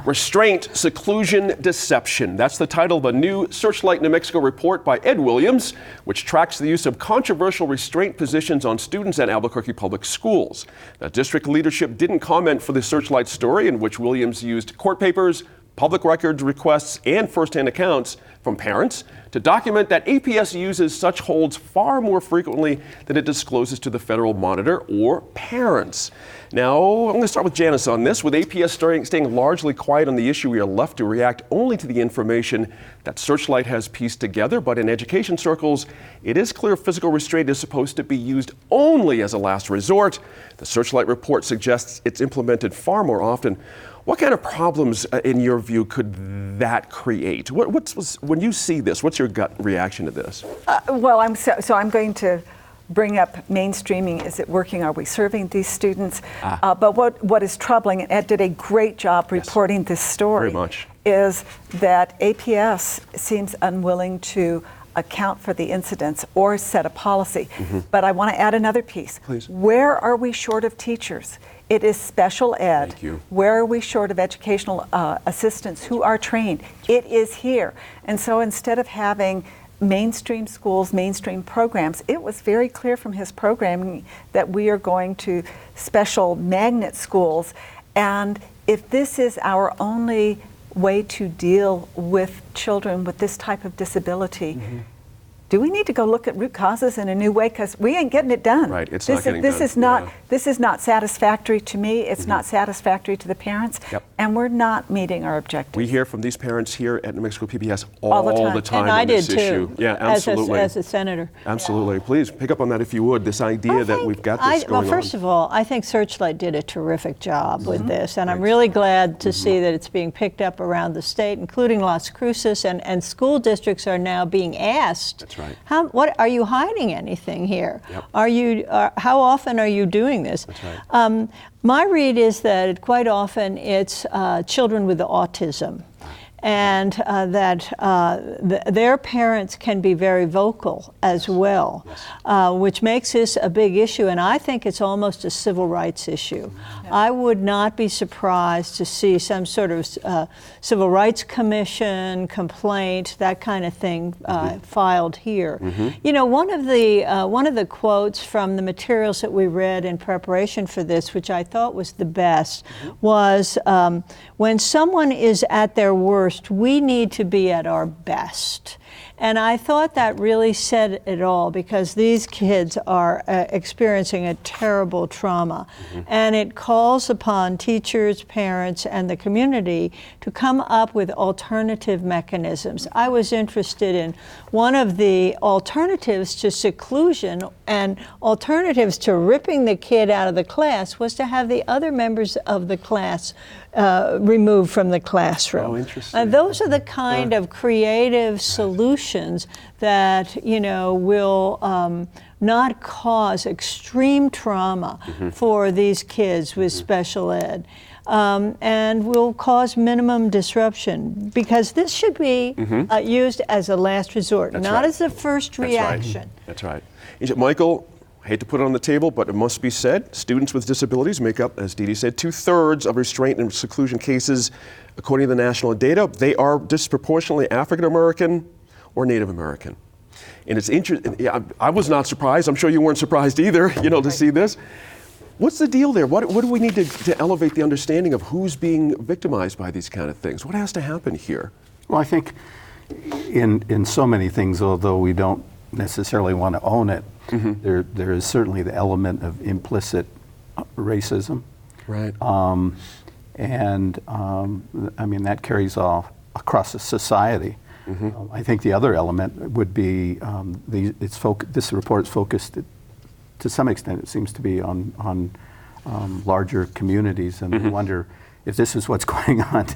Restraint, Seclusion, Deception. That's the title of a new Searchlight New Mexico report by Ed Williams, which tracks the use of controversial restraint positions on students at Albuquerque Public Schools. Now, district leadership didn't comment for the Searchlight story, in which Williams used court papers, public records requests, and firsthand accounts from parents to document that APS uses such holds far more frequently than it discloses to the federal monitor or parents. Now, I'm going to start with Janice on this. With APS staying largely quiet on the issue, we are left to react only to the information that Searchlight has pieced together. But in education circles, it is clear physical restraint is supposed to be used only as a last resort. The Searchlight report suggests it's implemented far more often. What kind of problems, in your view, could that create? When you see this, what's your gut reaction to this? I'm going to bring up mainstreaming. Is it working? Are we serving these students? But what is troubling, and Ed did a great job reporting this story, very much, is that APS seems unwilling to account for the incidents or set a policy. But I want to add another piece. Please. Where are we short of teachers? It is special ed. Thank you. Where are we short of educational assistants who are trained? It is here. And so instead of having mainstream schools, mainstream programs, it was very clear from his programming that we are going to special magnet schools. And if this is our only way to deal with children with this type of disability, do we need to go look at root causes in a new way? Because we ain't getting it done. Right, it's this not getting this done. This is not satisfactory to me. It's not satisfactory to the parents. Yep. And we're not meeting our objectives. We hear from these parents here at New Mexico PBS all the time and I on this did too, issue. Yeah, absolutely. As a senator. Absolutely. Please pick up on that if you would, this idea that we've got this going on. Well, first of all, I think Searchlight did a terrific job with this, and I'm really glad to see that it's being picked up around the state, including Las Cruces, and school districts are now being asked. That's right. What are you hiding anything here? Yep. How often are you doing this? That's right. My read is that quite often it's children with autism, and their parents can be very vocal as well, which makes this a big issue, and I think it's almost a civil rights issue. I would not be surprised to see some sort of civil rights commission complaint, that kind of thing, filed here. You know, one of the quotes from the materials that we read in preparation for this, which I thought was the best, was when someone is at their worst, we need to be at our best. And I thought that really said it all, because these kids are experiencing a terrible trauma. And it calls upon teachers, parents, and the community to come up with alternative mechanisms. I was interested in one of the alternatives to seclusion and alternatives to ripping the kid out of the class was to have the other members of the class removed from the classroom. Oh, interesting. Those are the kind of creative solutions that, you know, will not cause extreme trauma for these kids with special ed, and will cause minimum disruption, because this should be used as a last resort, not as a first reaction. That's right. Michael, I hate to put it on the table, but it must be said, students with disabilities make up, as Dee Dee said, 2/3 of restraint and seclusion cases. According to the national data, they are disproportionately African American or Native American. And it's interesting, I was not surprised, I'm sure you weren't surprised either, you know, to see this. What's the deal there? What do we need to elevate the understanding of who's being victimized by these kind of things? What has to happen here? Well, I think in so many things, although we don't necessarily want to own it, there is certainly the element of implicit racism. Right. I mean, that carries off across a society. I think the other element would be this report's focused to some extent, it seems to be on larger communities, and we wonder if this is what's going on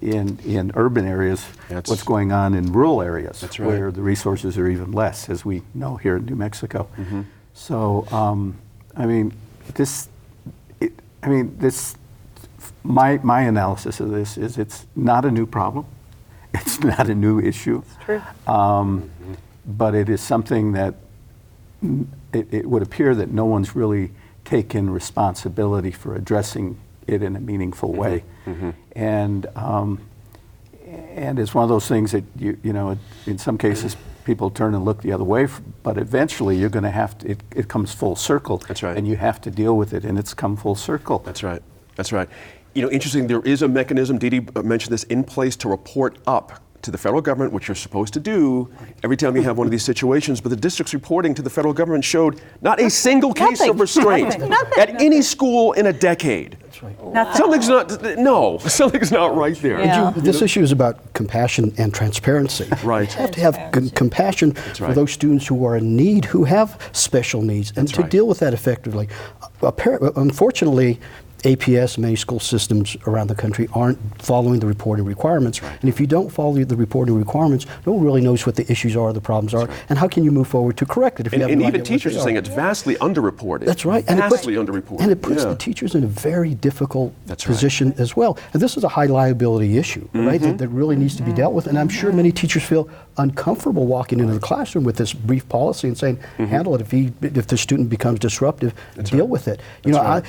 in urban areas, what's going on in rural areas, where the resources are even less, as we know here in New Mexico. So, I mean, my analysis of this is it's not a new problem. It's not a new issue. It's true. But it is something that it would appear that no one's really taken responsibility for addressing it in a meaningful way. And it's one of those things that you know, in some cases people turn and look the other way, but eventually you're going to have to. It comes full circle. That's right. And you have to deal with it, and it's come full circle. That's right. That's right. You know, interesting, there is a mechanism, Dee Dee mentioned this, in place to report up to the federal government, which you're supposed to do every time you have one of these situations, but the district's reporting to the federal government showed not a single case of restraint at any school in a decade. That's right. Something's not right there. Yeah. This issue is about compassion and transparency. Right. You have to have compassion for right. those students who are in need, who have special needs, and to right. deal with that effectively. Unfortunately, APS, many school systems around the country aren't following the reporting requirements. Right. And if you don't follow the reporting requirements, no one really knows what the issues are, the problems are, and how can you move forward to correct it if you have And no even idea what teachers they are saying are. it's vastly underreported. That's right. Vastly underreported. And it puts Yeah. the teachers in a very difficult That's right. position as well. And this is a high liability issue, right, that really needs to be dealt with. And I'm sure many teachers feel uncomfortable walking into the classroom with this brief policy and saying, handle it. If the student becomes disruptive, deal with it. You know, right.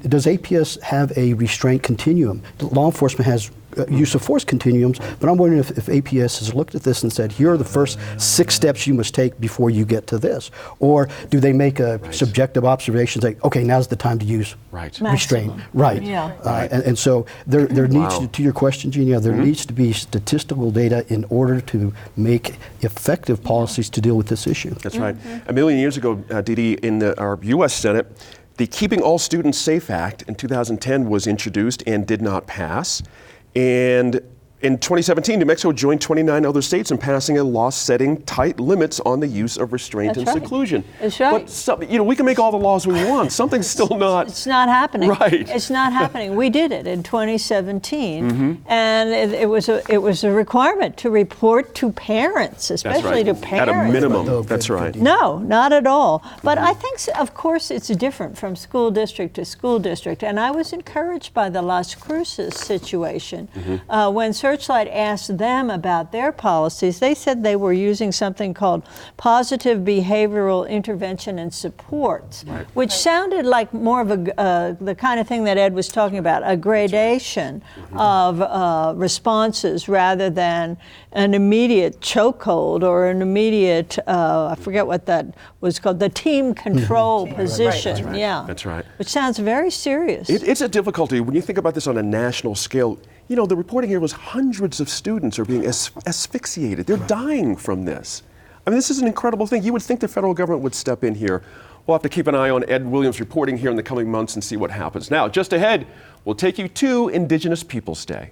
does APS have a restraint continuum? Law enforcement has use of force continuums, but I'm wondering if APS has looked at this and said, here are the first 6 steps you must take before you get to this. Or do they make a subjective observation, say, okay, now's the time to use Right. restraint? Right. Yeah. And so there needs Wow. to your question, Genia, there needs to be statistical data in order to make effective policies to deal with this issue. That's right. A million years ago, Dee Dee, in our U.S. Senate, the Keeping All Students Safe Act in 2010 was introduced and did not pass. And in 2017, New Mexico joined 29 other states in passing a law setting tight limits on the use of restraint That's and right. seclusion. That's right. But we can make all the laws we want. Something's still not. It's not happening. Right. It's not happening. We did it in 2017, and it was a requirement to report to parents, That's especially right. to parents. At a minimum. No, That's good, right. good. No, not at all. But I think, of course, it's different from school district to school district. And I was encouraged by the Las Cruces situation. When Searchlight asked them about their policies, they said they were using something called positive behavioral intervention and supports, which sounded like more of the kind of thing that Ed was talking about, a gradation of responses rather than an immediate chokehold or an immediate, I forget what that was called, the team control position. That's right. Yeah. That's right. Which sounds very serious. It's a difficulty when you think about this on a national scale. You know, the reporting here was hundreds of students are being asphyxiated. They're dying from this. I mean, this is an incredible thing. You would think the federal government would step in here. We'll have to keep an eye on Ed Williams reporting here in the coming months and see what happens. Now, just ahead, we'll take you to Indigenous Peoples Day.